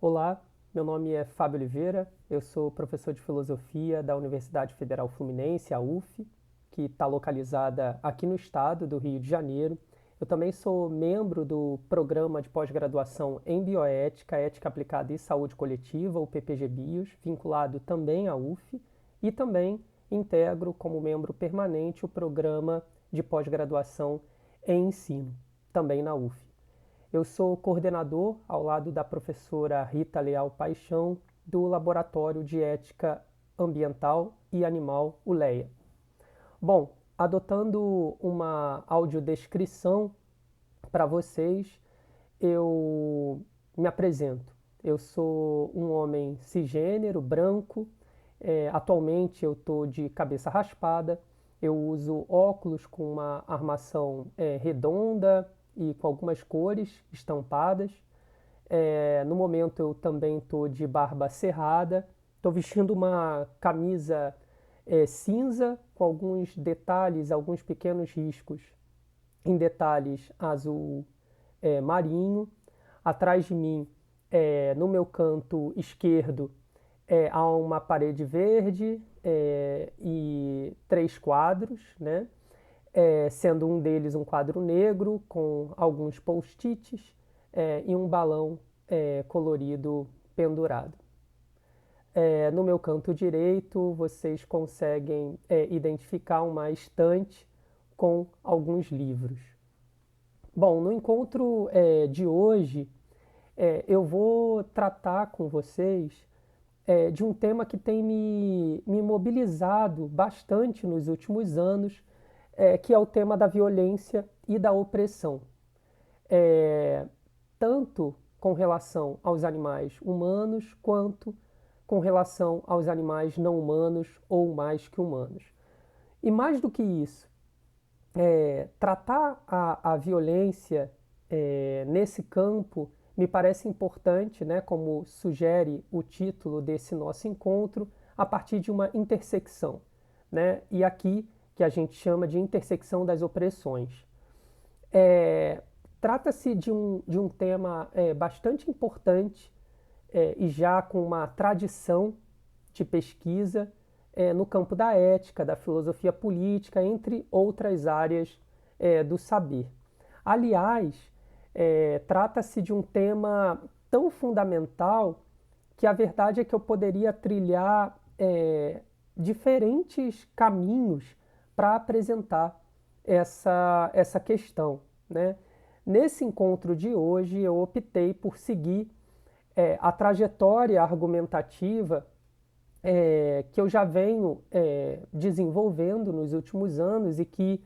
Olá, meu nome é Fábio Oliveira, eu sou professor de filosofia da Universidade Federal Fluminense, a UF, que está localizada aqui no estado do Rio de Janeiro. Eu também sou membro do programa de pós-graduação em bioética, ética aplicada e saúde coletiva, o PPG-BIOS, vinculado também à UF, e também integro como membro permanente o programa de pós-graduação em ensino, também na UF. Eu sou coordenador, ao lado da professora Rita Leal Paixão, do Laboratório de Ética Ambiental e Animal, o LEA. Bom, adotando uma audiodescrição para vocês, eu me apresento. Eu sou um homem cisgênero, branco. Atualmente eu estou de cabeça raspada. Eu uso óculos com uma armação redonda e com algumas cores estampadas. No momento eu também estou de barba cerrada. Estou vestindo uma camisa cinza com alguns detalhes, alguns pequenos riscos em detalhes azul marinho. Atrás de mim, no meu canto esquerdo, há uma parede verde e três quadros, né? Sendo um deles um quadro negro com alguns post-its e um balão colorido pendurado. No meu canto direito, vocês conseguem identificar uma estante com alguns livros. Bom, no encontro de hoje, eu vou tratar com vocês de um tema que tem me mobilizado bastante nos últimos anos, que é o tema da violência e da opressão, é, tanto com relação aos animais humanos quanto com relação aos animais não humanos ou mais que humanos. E mais do que isso, tratar a violência nesse campo me parece importante, né, como sugere o título desse nosso encontro, a partir de uma intersecção, né, e aqui que a gente chama de intersecção das opressões. É, Trata-se de um tema bastante importante e já com uma tradição de pesquisa no campo da ética, da filosofia política, entre outras áreas do saber. Aliás, trata-se de um tema tão fundamental que a verdade é que eu poderia trilhar diferentes caminhos para apresentar essa questão, né? Nesse encontro de hoje, eu optei por seguir a trajetória argumentativa que eu já venho desenvolvendo nos últimos anos e que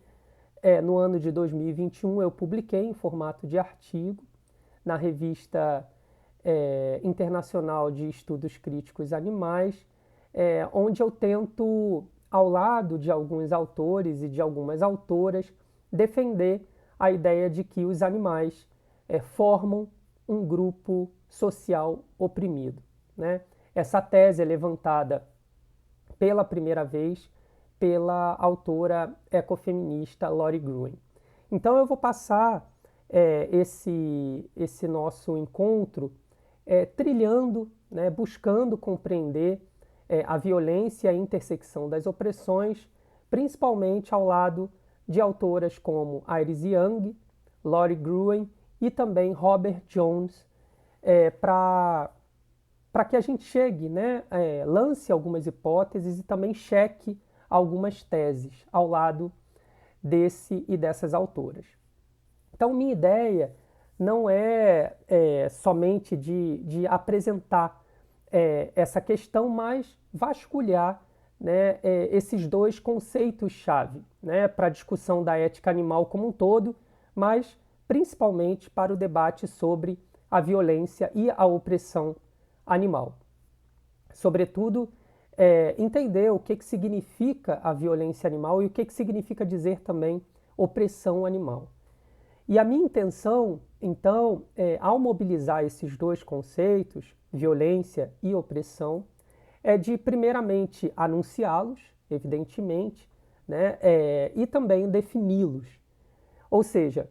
no ano de 2021 eu publiquei em formato de artigo na revista Internacional de Estudos Críticos Animais, onde eu tento, ao lado de alguns autores e de algumas autoras, defender a ideia de que os animais formam um grupo social oprimido, né? Essa tese é levantada pela primeira vez pela autora ecofeminista Lori Gruen. Então eu vou passar esse nosso encontro trilhando, né, buscando compreender a violência e a intersecção das opressões, principalmente ao lado de autoras como Iris Young, Lori Gruen e também Robert Jones, para que a gente chegue, né, lance algumas hipóteses e também cheque algumas teses ao lado desse e dessas autoras. Então, minha ideia não é somente de apresentar essa questão, mas vasculhar, né, esses dois conceitos-chave, né, para a discussão da ética animal como um todo, mas principalmente para o debate sobre a violência e a opressão animal. Sobretudo, entender o que significa a violência animal e o que significa dizer também opressão animal. E a minha intenção, então, ao mobilizar esses dois conceitos, violência e opressão, é de, primeiramente, anunciá-los, evidentemente, né, e também defini-los. Ou seja,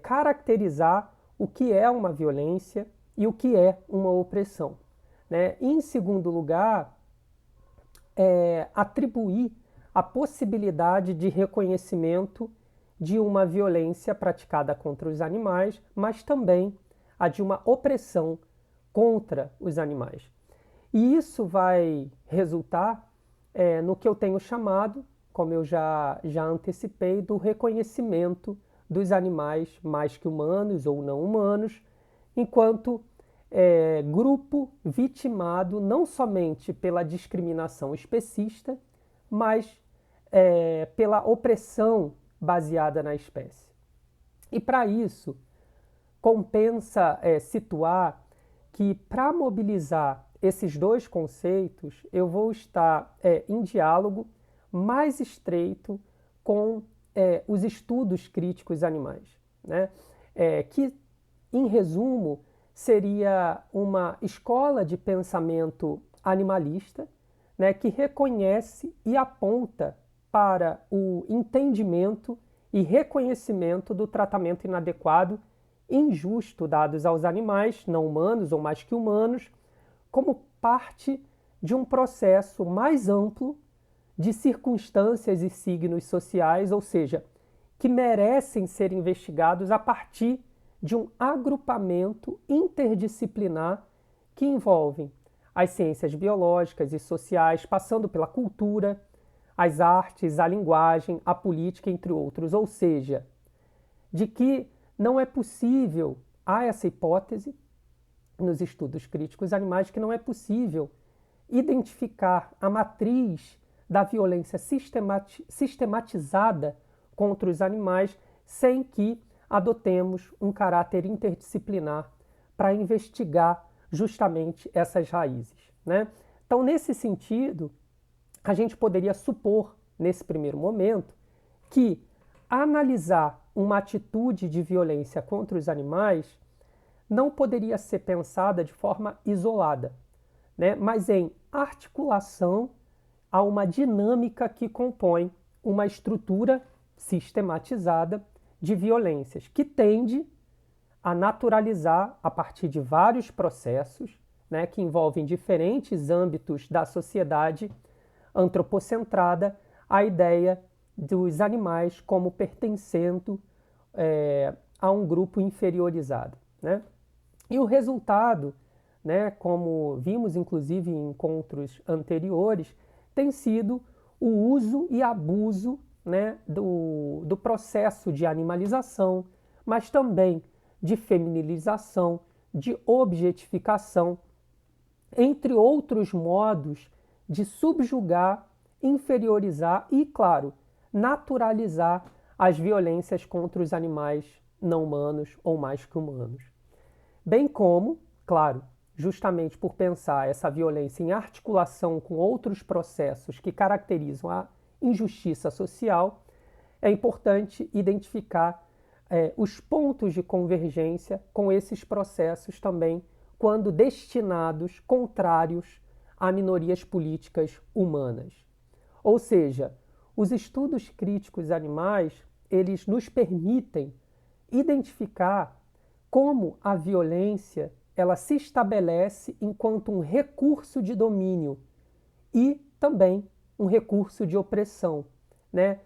caracterizar o que é uma violência e o que é uma opressão, né? E, em segundo lugar, atribuir a possibilidade de reconhecimento de uma violência praticada contra os animais, mas também a de uma opressão contra os animais. E isso vai resultar no que eu tenho chamado, como eu já antecipei, do reconhecimento dos animais mais que humanos ou não humanos, enquanto grupo vitimado não somente pela discriminação especista, mas pela opressão baseada na espécie. E para isso, compensa situar que para mobilizar esses dois conceitos, eu vou estar em diálogo mais estreito com os estudos críticos animais, né? Que, em resumo, seria uma escola de pensamento animalista, né, que reconhece e aponta para o entendimento e reconhecimento do tratamento inadequado e injusto dados aos animais, não humanos ou mais que humanos, como parte de um processo mais amplo de circunstâncias e signos sociais, ou seja, que merecem ser investigados a partir de um agrupamento interdisciplinar que envolve as ciências biológicas e sociais, passando pela cultura, as artes, a linguagem, a política, entre outros. Ou seja, de que não é possível, há essa hipótese nos estudos críticos animais, que não é possível identificar a matriz da violência sistematizada contra os animais sem que adotemos um caráter interdisciplinar para investigar justamente essas raízes, né? Então, nesse sentido, a gente poderia supor, nesse primeiro momento, que analisar uma atitude de violência contra os animais não poderia ser pensada de forma isolada, né? Mas em articulação a uma dinâmica que compõe uma estrutura sistematizada de violências, que tende a naturalizar, a partir de vários processos, né, que envolvem diferentes âmbitos da sociedade antropocentrada, a ideia dos animais como pertencendo a um grupo inferiorizado, né? E o resultado, né, como vimos inclusive em encontros anteriores, tem sido o uso e abuso, né, do processo de animalização, mas também de feminilização, de objetificação, entre outros modos de subjugar, inferiorizar e, claro, naturalizar as violências contra os animais não humanos ou mais que humanos. Bem como, claro, justamente por pensar essa violência em articulação com outros processos que caracterizam a injustiça social, é importante identificar os pontos de convergência com esses processos também, quando destinados contrários a minorias políticas humanas. Ou seja, os estudos críticos animais, eles nos permitem identificar como a violência ela se estabelece enquanto um recurso de domínio e também um recurso de opressão, né?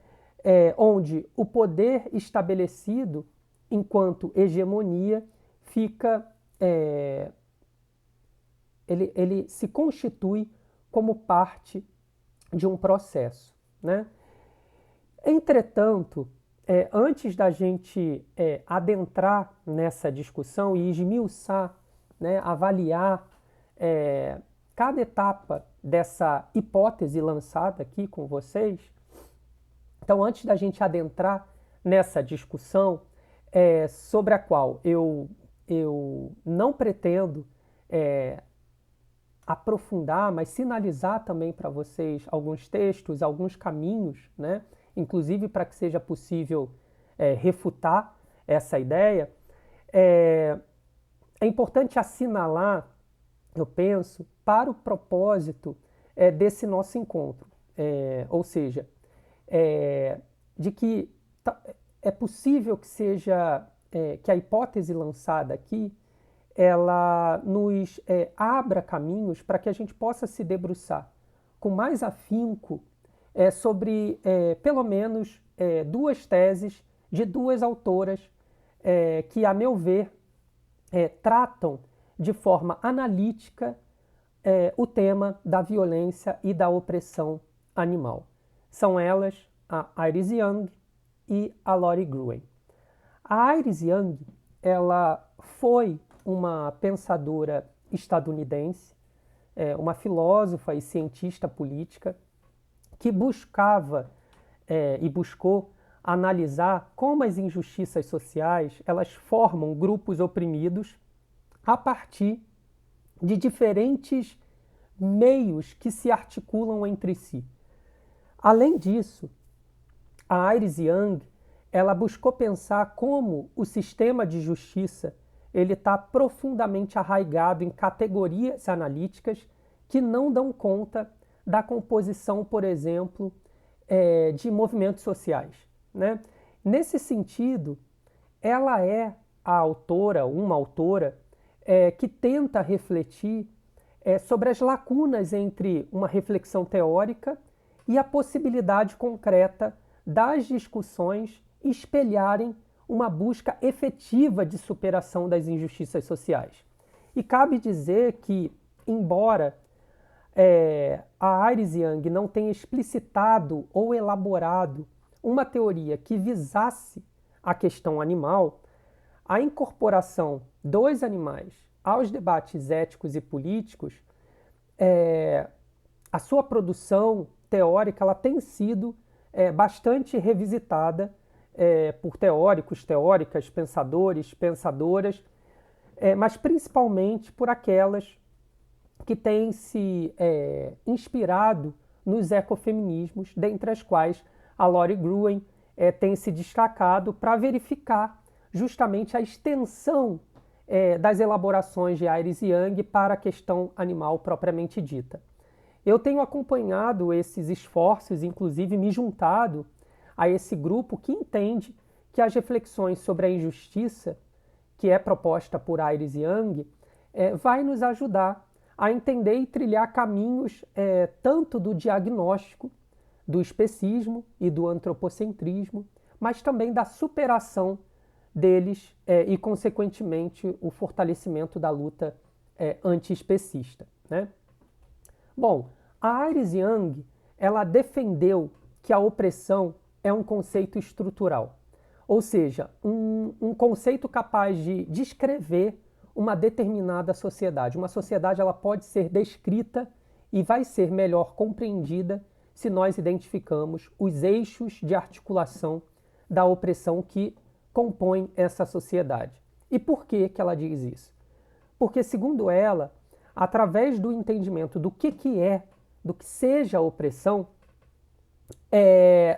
Onde o poder estabelecido enquanto hegemonia fica, ele se constitui como parte de um processo, né? Entretanto, antes da gente adentrar nessa discussão e esmiuçar, né, avaliar cada etapa dessa hipótese lançada aqui com vocês, então antes da gente adentrar nessa discussão sobre a qual eu não pretendo aprofundar, mas sinalizar também para vocês alguns textos, alguns caminhos, né? Inclusive para que seja possível refutar essa ideia, é importante assinalar, eu penso, para o propósito desse nosso encontro, ou seja, de que é possível que seja, que a hipótese lançada aqui ela nos abra caminhos para que a gente possa se debruçar com mais afinco sobre, pelo menos, duas teses de duas autoras que, a meu ver, tratam de forma analítica o tema da violência e da opressão animal. São elas a Iris Young e a Lori Gruen. A Iris Young, ela foi uma pensadora estadunidense, uma filósofa e cientista política que buscava e buscou analisar como as injustiças sociais elas formam grupos oprimidos a partir de diferentes meios que se articulam entre si. Além disso, a Iris Young ela buscou pensar como o sistema de justiça ele está profundamente arraigado em categorias analíticas que não dão conta da composição, por exemplo, de movimentos sociais, né? Nesse sentido, ela é a autora, uma autora, que tenta refletir sobre as lacunas entre uma reflexão teórica e a possibilidade concreta das discussões espelharem uma busca efetiva de superação das injustiças sociais. E cabe dizer que, embora a Iris Young não tenha explicitado ou elaborado uma teoria que visasse a questão animal, a incorporação dos animais aos debates éticos e políticos, a sua produção teórica ela tem sido bastante revisitada por teóricos, teóricas, pensadores, pensadoras, mas principalmente por aquelas que têm se inspirado nos ecofeminismos, dentre as quais a Lori Gruen tem se destacado para verificar justamente a extensão das elaborações de Iris Young para a questão animal propriamente dita. Eu tenho acompanhado esses esforços, inclusive me juntado a esse grupo que entende que as reflexões sobre a injustiça que é proposta por Iris Young vai nos ajudar a entender e trilhar caminhos tanto do diagnóstico, do especismo e do antropocentrismo, mas também da superação deles e, consequentemente, o fortalecimento da luta anti-especista, né? Bom, a Iris Young ela defendeu que a opressão é um conceito estrutural, ou seja, um conceito capaz de descrever uma determinada sociedade. Uma sociedade ela pode ser descrita e vai ser melhor compreendida se nós identificamos os eixos de articulação da opressão que compõem essa sociedade. E por que ela diz isso? Porque, segundo ela, através do entendimento do que seja a opressão,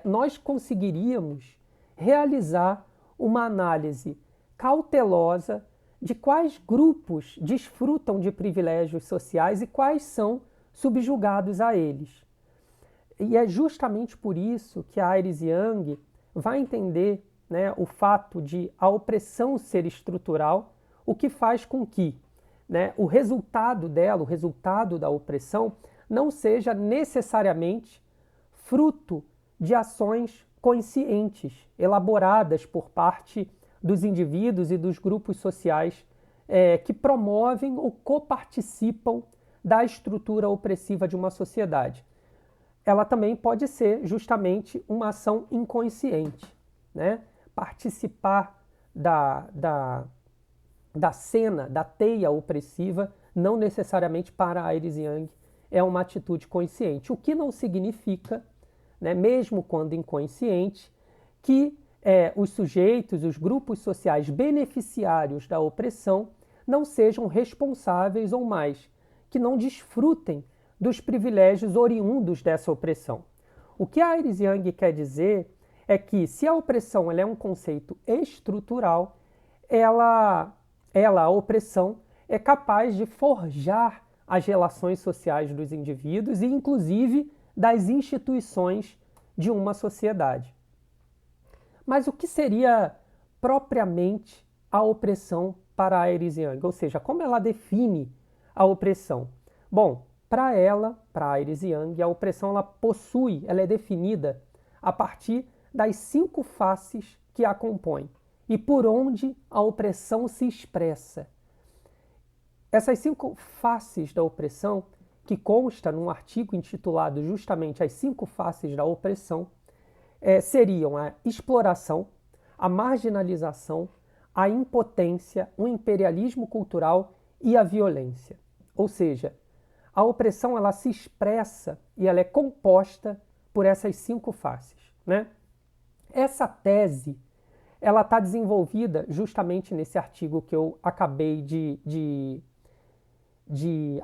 nós conseguiríamos realizar uma análise cautelosa de quais grupos desfrutam de privilégios sociais e quais são subjugados a eles. E é justamente por isso que a Iris Young vai entender, né, o fato de a opressão ser estrutural, o que faz com que, né, o resultado dela, o resultado da opressão, não seja necessariamente fruto de ações conscientes, elaboradas por parte dos indivíduos e dos grupos sociais que promovem ou coparticipam da estrutura opressiva de uma sociedade. Ela também pode ser justamente uma ação inconsciente, né? Participar da cena, da teia opressiva, não necessariamente para a Iris Young é uma atitude consciente, o que não significa, né, mesmo quando inconsciente, que os sujeitos, os grupos sociais beneficiários da opressão não sejam responsáveis ou mais, que não desfrutem dos privilégios oriundos dessa opressão. O que a Iris Young quer dizer é que, se a opressão ela é um conceito estrutural, a opressão, é capaz de forjar as relações sociais dos indivíduos e, inclusive, das instituições de uma sociedade. Mas o que seria propriamente a opressão para a Iris Young, ou seja, como ela define a opressão? Bom, para ela, para a Iris Young, a opressão ela é definida a partir das 5 faces que a compõem e por onde a opressão se expressa. Essas 5 faces da opressão, que consta num artigo intitulado justamente As 5 Faces da Opressão, seriam a exploração, a marginalização, a impotência, o imperialismo cultural e a violência. Ou seja, a opressão ela se expressa e ela é composta por essas 5 faces, né? Essa tese ela está desenvolvida justamente nesse artigo que eu acabei de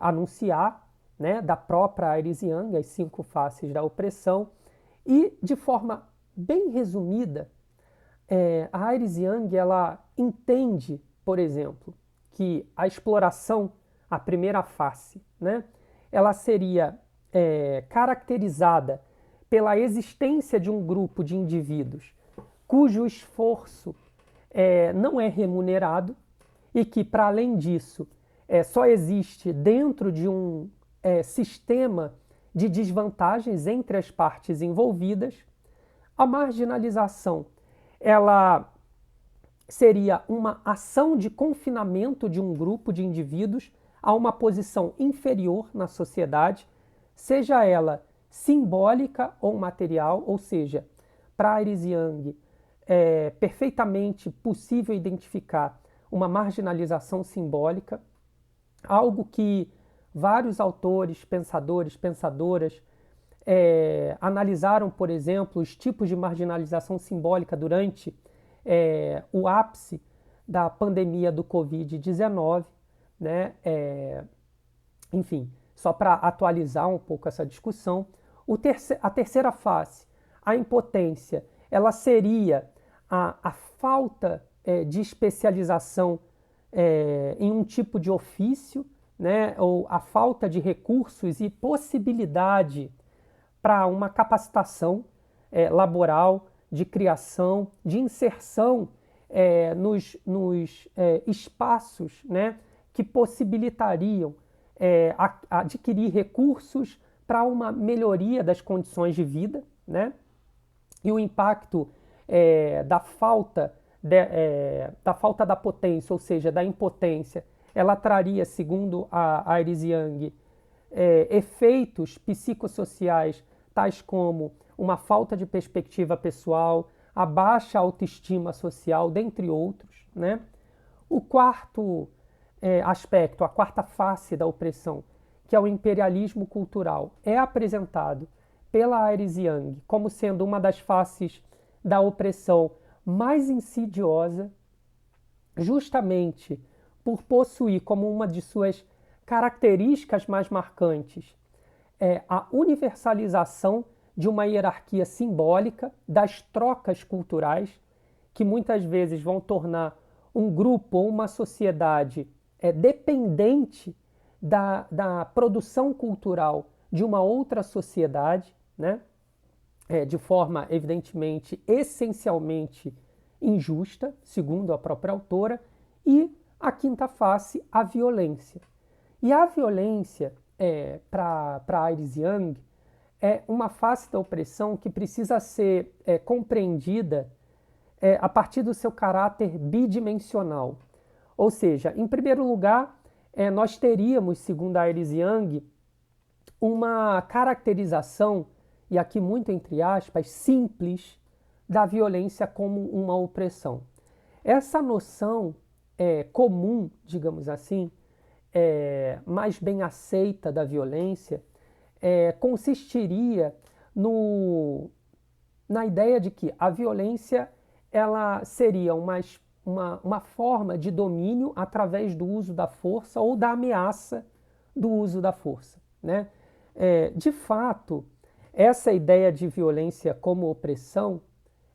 anunciar, né, da própria Iris Young, As 5 Faces da Opressão, e de forma bem resumida, a Iris Young ela entende, por exemplo, que a exploração, a primeira face, né, ela seria caracterizada pela existência de um grupo de indivíduos cujo esforço não é remunerado e que, para além disso, só existe dentro de um sistema de desvantagens entre as partes envolvidas. A marginalização ela seria uma ação de confinamento de um grupo de indivíduos a uma posição inferior na sociedade, seja ela simbólica ou material, ou seja, para Iris Young é perfeitamente possível identificar uma marginalização simbólica, algo que vários autores, pensadoras analisaram, por exemplo, os tipos de marginalização simbólica durante o ápice da pandemia do Covid-19, né? Enfim, só para atualizar um pouco essa discussão, a terceira face, a impotência, ela seria a falta de especialização em um tipo de ofício, né? Ou a falta de recursos e possibilidade para uma capacitação laboral, de criação, de inserção nos espaços, né, que possibilitariam adquirir recursos para uma melhoria das condições de vida, né? E o impacto da falta da potência, ou seja, da impotência, ela traria, segundo a Iris Young, efeitos psicossociais tais como uma falta de perspectiva pessoal, a baixa autoestima social, dentre outros, né? O quarto aspecto, a quarta face da opressão, que é o imperialismo cultural, é apresentado pela Iris Young como sendo uma das faces da opressão mais insidiosa, justamente por possuir como uma de suas características mais marcantes a universalização de uma hierarquia simbólica das trocas culturais, que muitas vezes vão tornar um grupo ou uma sociedade dependente da produção cultural de uma outra sociedade, né? De forma, evidentemente, essencialmente injusta, segundo a própria autora, e a quinta face, a violência. E a violência, para Iris Young, é uma face da opressão que precisa ser compreendida a partir do seu caráter bidimensional. Ou seja, em primeiro lugar, nós teríamos, segundo a Iris Young, uma caracterização, e aqui muito entre aspas, simples, da violência como uma opressão. Essa noção comum, digamos assim, mais bem aceita da violência, consistiria na ideia de que a violência ela seria uma forma de domínio através do uso da força ou da ameaça do uso da força, né? De fato, essa ideia de violência como opressão,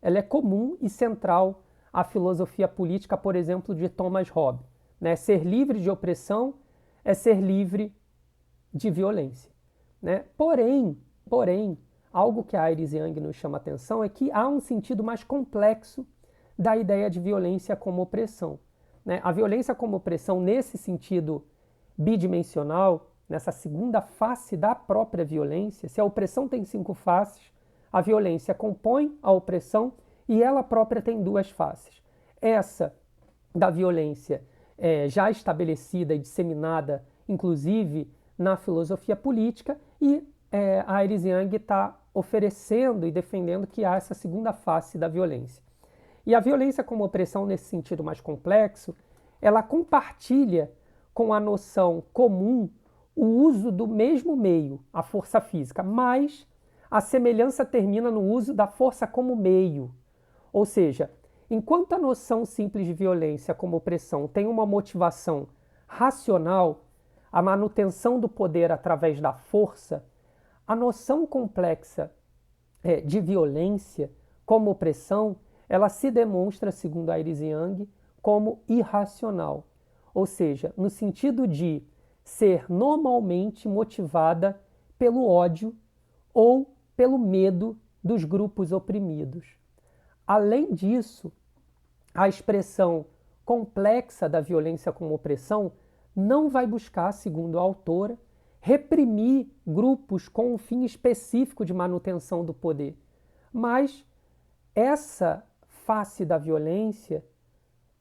ela é comum e central à filosofia política, por exemplo, de Thomas Hobbes, né? Ser livre de opressão é ser livre de violência, né? Porém, algo que a Iris Young nos chama a atenção é que há um sentido mais complexo da ideia de violência como opressão, né? A violência como opressão, nesse sentido bidimensional, nessa segunda face da própria violência, se a opressão tem 5 faces, a violência compõe a opressão e ela própria tem 2 faces. Essa da violência já estabelecida e disseminada, inclusive, na filosofia política, e a Iris Yang está oferecendo e defendendo que há essa segunda face da violência. E a violência como opressão, nesse sentido mais complexo, ela compartilha com a noção comum o uso do mesmo meio, a força física, mas a semelhança termina no uso da força como meio. Ou seja, enquanto a noção simples de violência como opressão tem uma motivação racional, a manutenção do poder através da força, a noção complexa de violência como opressão, ela se demonstra, segundo a Iris Yang, como irracional. Ou seja, no sentido de ser normalmente motivada pelo ódio ou pelo medo dos grupos oprimidos. Além disso, a expressão complexa da violência como opressão não vai buscar, segundo a autora, reprimir grupos com um fim específico de manutenção do poder. Mas essa face da violência,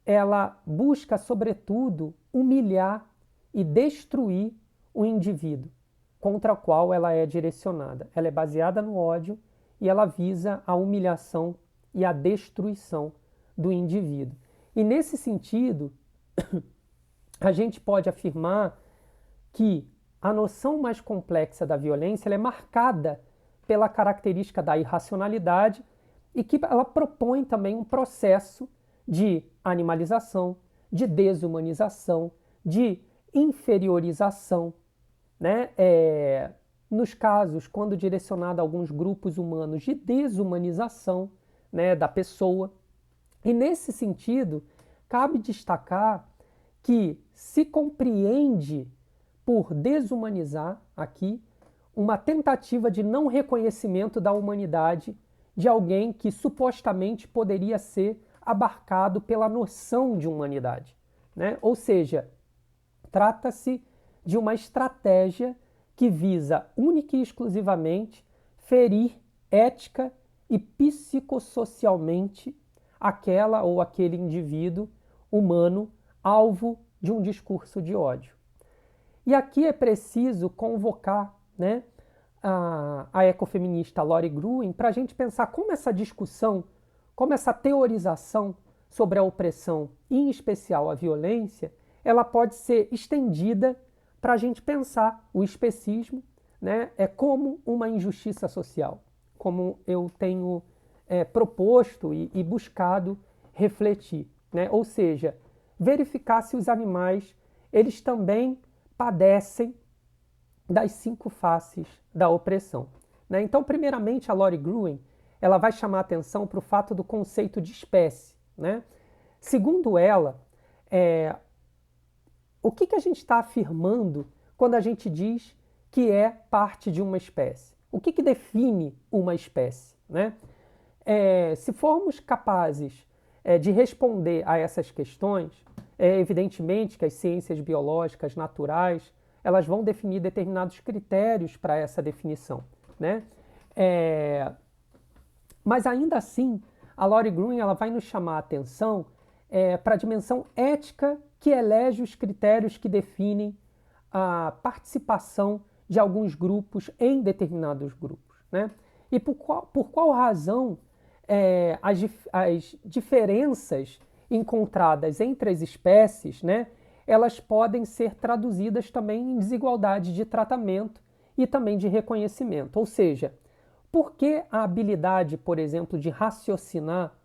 ela busca, sobretudo, humilhar e destruir o indivíduo contra o qual ela é direcionada. Ela é baseada no ódio e ela visa a humilhação e a destruição do indivíduo. E nesse sentido, a gente pode afirmar que a noção mais complexa da violência ela é marcada pela característica da irracionalidade e que ela propõe também um processo de animalização, de desumanização, de inferiorização, né? Nos casos, quando direcionado a alguns grupos humanos, de desumanização, né, da pessoa. E nesse sentido, cabe destacar que se compreende por desumanizar aqui uma tentativa de não reconhecimento da humanidade de alguém que supostamente poderia ser abarcado pela noção de humanidade, né? Ou seja, trata-se de uma estratégia que visa única e exclusivamente ferir ética e psicossocialmente aquela ou aquele indivíduo humano alvo de um discurso de ódio. E aqui é preciso convocar, né, a ecofeminista Lori Gruen para a gente pensar como essa discussão, como essa teorização sobre a opressão, e em especial a violência, ela pode ser estendida para a gente pensar o especismo, né, como uma injustiça social, como eu tenho proposto e buscado refletir, né? Ou seja, verificar se os animais eles também padecem das 5 faces da opressão, né? Então, primeiramente, a Lori Gruen ela vai chamar a atenção para o fato do conceito de espécie, né? Segundo ela, o que a gente está afirmando quando a gente diz que é parte de uma espécie? O que define uma espécie, né? Se formos capazes de responder a essas questões, evidentemente que as ciências biológicas naturais elas vão definir determinados critérios para essa definição, né? Mas ainda assim, a Lori Gruen ela vai nos chamar a atenção para a dimensão ética que elege os critérios que definem a participação de alguns grupos em determinados grupos, né? E por qual razão as diferenças encontradas entre as espécies, né, elas podem ser traduzidas também em desigualdade de tratamento e também de reconhecimento. Ou seja, por que a habilidade, por exemplo, de raciocinar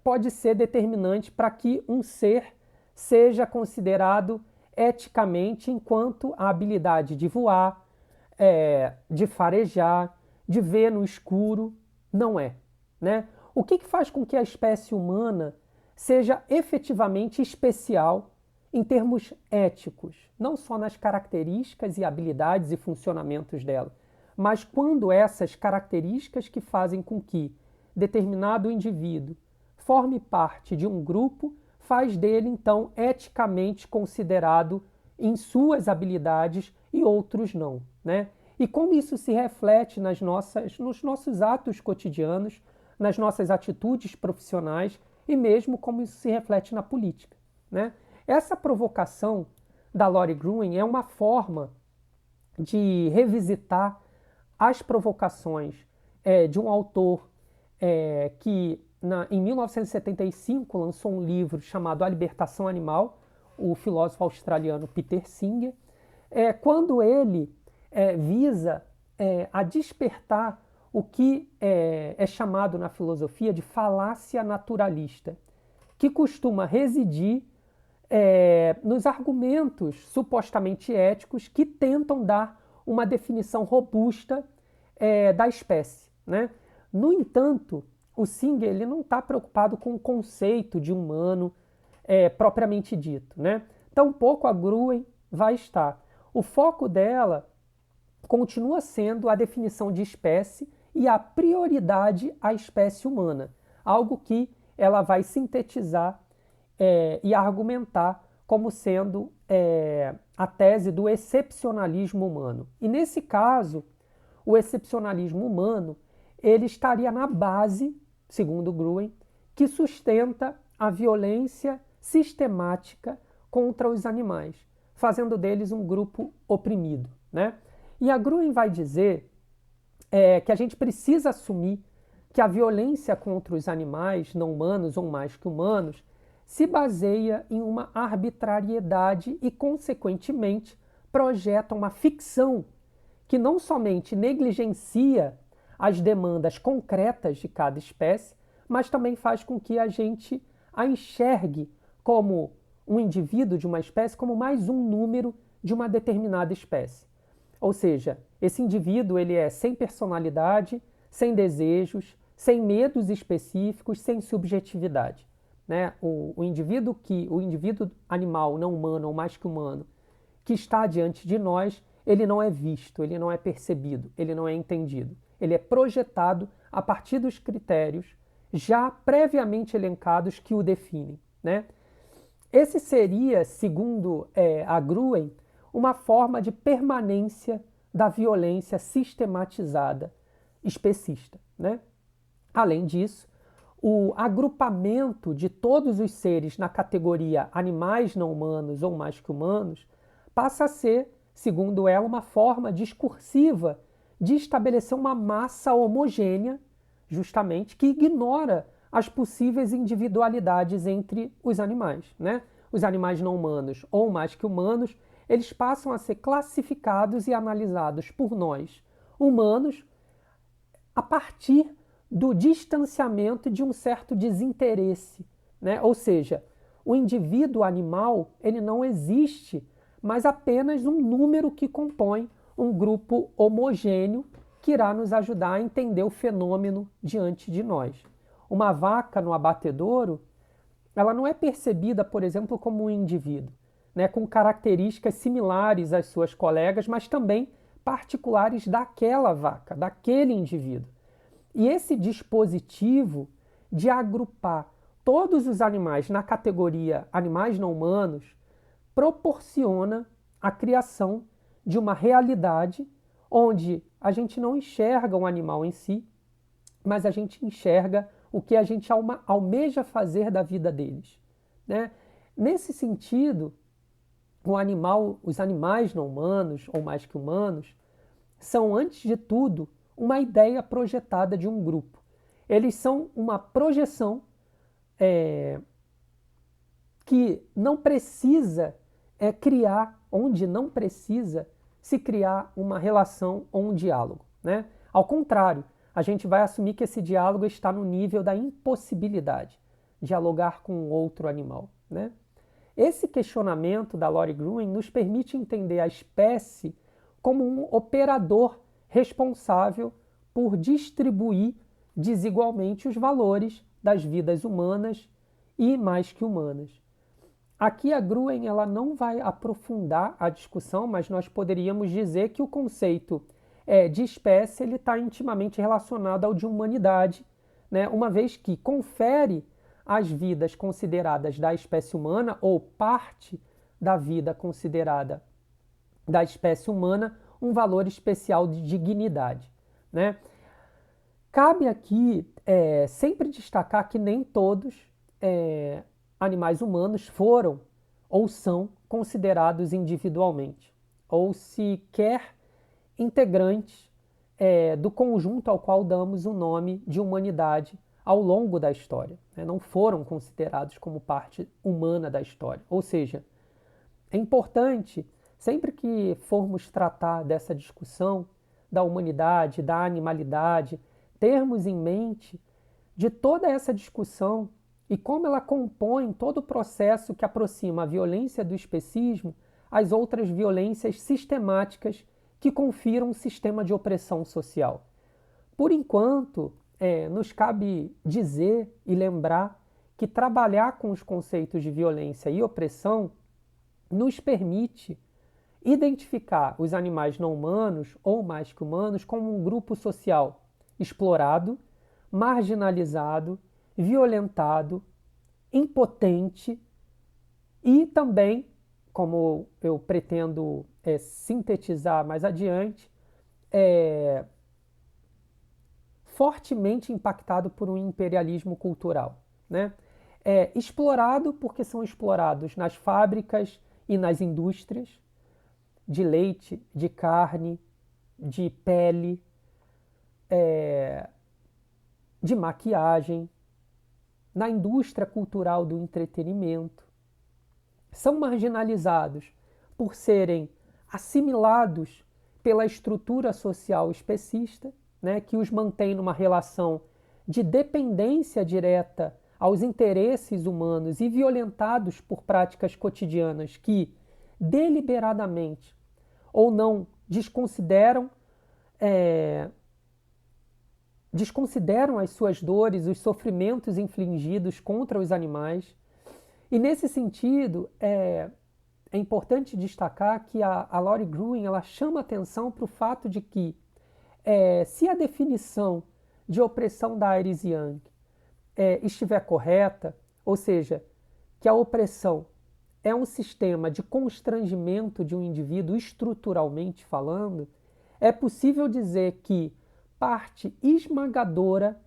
pode ser determinante para que um ser seja considerado eticamente enquanto a habilidade de voar, de farejar, de ver no escuro, não é, né? O que faz com que a espécie humana seja efetivamente especial em termos éticos, não só nas características e habilidades e funcionamentos dela, mas quando essas características que fazem com que determinado indivíduo forme parte de um grupo faz dele, então, eticamente considerado em suas habilidades e outros não, né? E como isso se reflete nos nossos atos cotidianos, nas nossas atitudes profissionais e mesmo como isso se reflete na política, né? Essa provocação da Lori Gruen é uma forma de revisitar as provocações de um autor que em 1975 lançou um livro chamado A Libertação Animal, o filósofo australiano Peter Singer, quando ele visa a despertar o que é chamado na filosofia de falácia naturalista, que costuma residir nos argumentos supostamente éticos que tentam dar uma definição robusta da espécie, né? No entanto, o Singer ele não está preocupado com o conceito de humano propriamente dito, né? Tampouco a Gruen vai estar. O foco dela continua sendo a definição de espécie e a prioridade à espécie humana, algo que ela vai sintetizar e argumentar como sendo a tese do excepcionalismo humano. E nesse caso, o excepcionalismo humano ele estaria na base, segundo Gruen, que sustenta a violência sistemática contra os animais, fazendo deles um grupo oprimido, né? E a Gruen vai dizer que a gente precisa assumir que a violência contra os animais não humanos ou mais que humanos se baseia em uma arbitrariedade e, consequentemente, projeta uma ficção que não somente negligencia as demandas concretas de cada espécie, mas também faz com que a gente a enxergue como um indivíduo de uma espécie, como mais um número de uma determinada espécie. Ou seja, esse indivíduo ele é sem personalidade, sem desejos, sem medos específicos, sem subjetividade, né? O indivíduo animal não humano ou mais que humano que está diante de nós, ele não é visto, ele não é percebido, ele não é entendido. Ele é projetado a partir dos critérios já previamente elencados que o definem, né? Esse seria, segundo a Gruen, uma forma de permanência da violência sistematizada especista, né? Além disso, o agrupamento de todos os seres na categoria animais não humanos ou mais que humanos passa a ser, segundo ela, uma forma discursiva de estabelecer uma massa homogênea, justamente, que ignora as possíveis individualidades entre os animais, né? Os animais não humanos ou mais que humanos, eles passam a ser classificados e analisados por nós, humanos, a partir do distanciamento de um certo desinteresse, né? Ou seja, o indivíduo animal ele não existe, mas apenas um número que compõe um grupo homogêneo que irá nos ajudar a entender o fenômeno diante de nós. Uma vaca no abatedouro, ela não é percebida, por exemplo, como um indivíduo, né, com características similares às suas colegas, mas também particulares daquela vaca, daquele indivíduo. E esse dispositivo de agrupar todos os animais na categoria animais não humanos proporciona a criação de uma realidade onde a gente não enxerga um animal em si, mas a gente enxerga o que a gente almeja fazer da vida deles, né? Nesse sentido, os animais não humanos, ou mais que humanos, são, antes de tudo, uma ideia projetada de um grupo. Eles são uma projeção que não precisa criar, onde não precisa se criar uma relação ou um diálogo, né? Ao contrário, a gente vai assumir que esse diálogo está no nível da impossibilidade de dialogar com outro animal, né? Esse questionamento da Lori Gruen nos permite entender a espécie como um operador responsável por distribuir desigualmente os valores das vidas humanas e mais que humanas. Aqui a Gruen ela não vai aprofundar a discussão, mas nós poderíamos dizer que o conceito de espécie ele está intimamente relacionado ao de humanidade, né? Uma vez que confere as vidas consideradas da espécie humana ou parte da vida considerada da espécie humana um valor especial de dignidade, né? Cabe aqui sempre destacar que nem todos animais humanos foram ou são considerados individualmente, ou sequer integrantes do conjunto ao qual damos o nome de humanidade ao longo da história, né? Não foram considerados como parte humana da história. Ou seja, é importante, sempre que formos tratar dessa discussão da humanidade, da animalidade, termos em mente de toda essa discussão e como ela compõe todo o processo que aproxima a violência do especismo às outras violências sistemáticas que confiram um sistema de opressão social. Por enquanto, nos cabe dizer e lembrar que trabalhar com os conceitos de violência e opressão nos permite identificar os animais não humanos ou mais que humanos como um grupo social explorado, marginalizado, violentado, impotente e também, como eu pretendo sintetizar mais adiante, fortemente impactado por um imperialismo cultural, né? Explorado porque são explorados nas fábricas e nas indústrias de leite, de carne, de pele, de maquiagem, na indústria cultural do entretenimento. São marginalizados por serem assimilados pela estrutura social especista, né, que os mantém numa relação de dependência direta aos interesses humanos e violentados por práticas cotidianas que, deliberadamente ou não, desconsideram as suas dores, os sofrimentos infligidos contra os animais. E nesse sentido, é importante destacar que a Laurie Gruen ela chama atenção para o fato de que se a definição de opressão da Iris Young estiver correta, ou seja, que a opressão é um sistema de constrangimento de um indivíduo estruturalmente falando, é possível dizer que parte esmagadora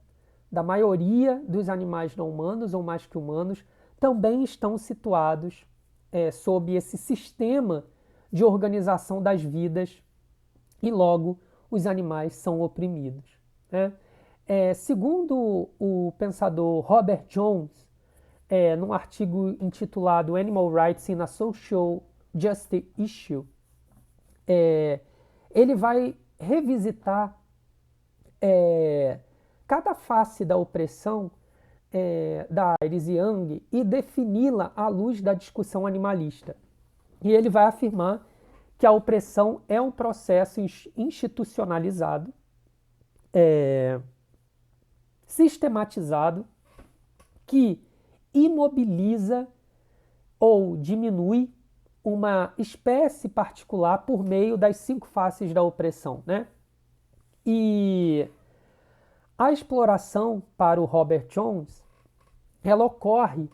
da maioria dos animais não humanos ou mais que humanos também estão situados sob esse sistema de organização das vidas e logo os animais são oprimidos, né? Segundo o pensador Robert Jones, num artigo intitulado Animal Rights in a Social Justice Issue, ele vai revisitar cada face da opressão da Iris Young e defini-la à luz da discussão animalista. E ele vai afirmar que a opressão é um processo institucionalizado, sistematizado, que imobiliza ou diminui uma espécie particular por meio das 5 faces da opressão, né? E a exploração para o Robert Jones, ela ocorre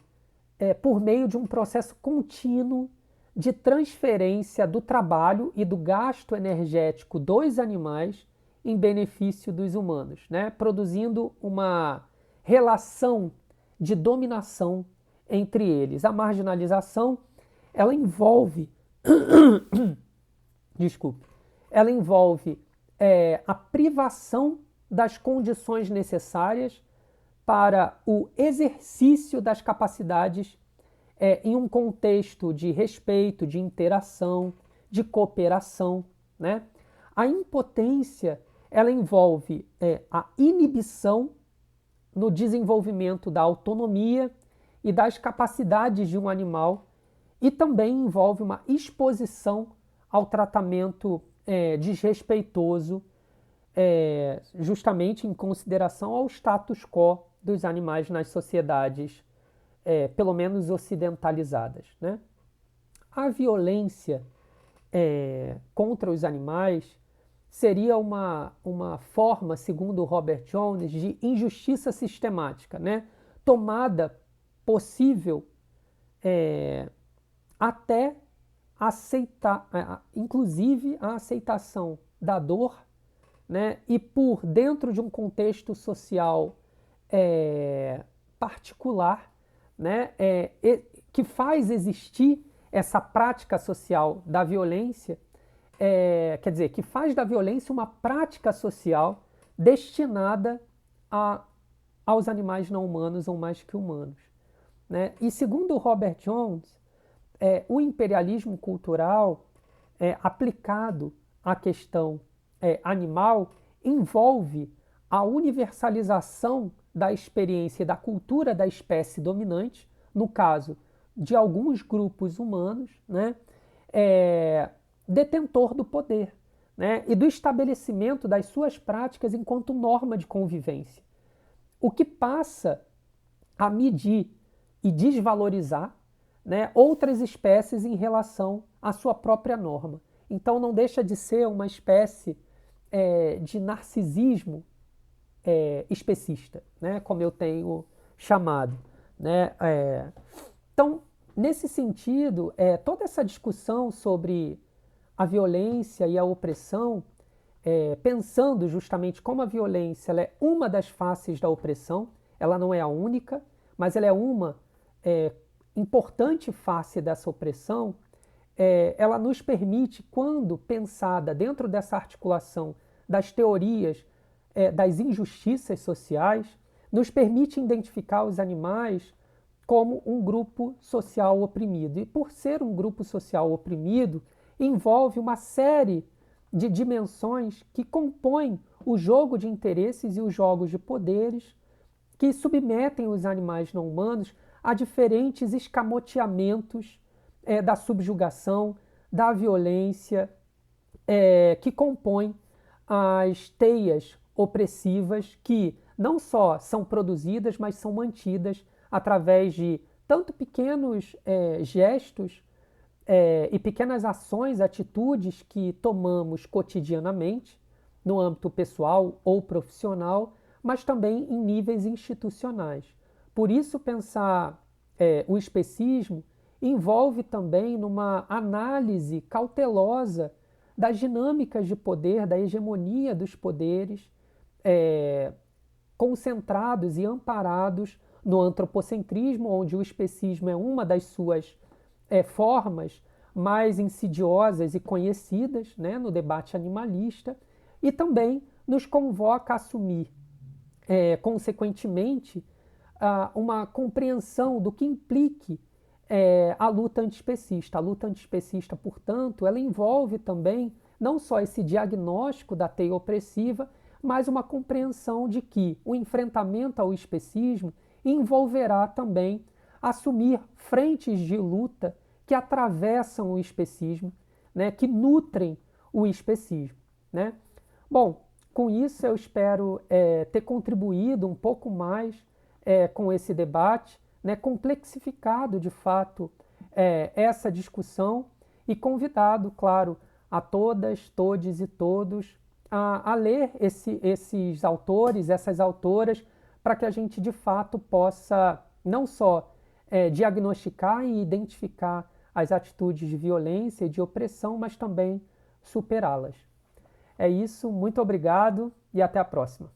por meio de um processo contínuo de transferência do trabalho e do gasto energético dos animais em benefício dos humanos, né? Produzindo uma relação de dominação entre eles. A marginalização, ela envolve, ela envolve a privação das condições necessárias para o exercício das capacidades em um contexto de respeito, de interação, de cooperação, né? A impotência, ela envolve a inibição no desenvolvimento da autonomia e das capacidades de um animal e também envolve uma exposição ao tratamento desrespeitoso, justamente em consideração ao status quo dos animais nas sociedades, pelo menos ocidentalizadas, né? A violência contra os animais seria uma forma, segundo Robert Jones, de injustiça sistemática, né? Tomada possível até aceitar, inclusive a aceitação da dor, né? E por dentro de um contexto social particular, né? Que faz existir essa prática social da violência, quer dizer, que faz da violência uma prática social destinada aos animais não humanos ou mais que humanos, né? E segundo Robert Jones, o imperialismo cultural aplicado à questão animal envolve a universalização da experiência e da cultura da espécie dominante, no caso de alguns grupos humanos, né, detentor do poder, né, e do estabelecimento das suas práticas enquanto norma de convivência, o que passa a medir e desvalorizar, né, outras espécies em relação à sua própria norma. Então não deixa de ser uma espécie de narcisismo especista, né, como eu tenho chamado, né? Então, nesse sentido, toda essa discussão sobre a violência e a opressão, pensando justamente como a violência ela é uma das faces da opressão, ela não é a única, mas ela é uma importante face dessa opressão, ela nos permite, quando pensada dentro dessa articulação das teorias das injustiças sociais, nos permite identificar os animais como um grupo social oprimido. E por ser um grupo social oprimido, envolve uma série de dimensões que compõem o jogo de interesses e os jogos de poderes que submetem os animais não humanos a diferentes escamoteamentos da subjugação, da violência, que compõem as teias opressivas que não só são produzidas, mas são mantidas através de tanto pequenos gestos e pequenas ações, atitudes que tomamos cotidianamente, no âmbito pessoal ou profissional, mas também em níveis institucionais. Por isso, pensar o especismo envolve também numa análise cautelosa das dinâmicas de poder, da hegemonia dos poderes, concentrados e amparados no antropocentrismo, onde o especismo é uma das suas formas mais insidiosas e conhecidas, né, no debate animalista, e também nos convoca a assumir, consequentemente, uma compreensão do que implique a luta antiespecista. A luta antiespecista, portanto, ela envolve também não só esse diagnóstico da teia opressiva, mas uma compreensão de que o enfrentamento ao especismo envolverá também assumir frentes de luta que atravessam o especismo, né, que nutrem o especismo, né? Bom, com isso eu espero ter contribuído um pouco mais com esse debate, né, complexificado de fato essa discussão e convidado, claro, a todas, todes e todos a ler esses autores, essas autoras, para que a gente de fato possa não só diagnosticar e identificar as atitudes de violência e de opressão, mas também superá-las. É isso, muito obrigado e até a próxima.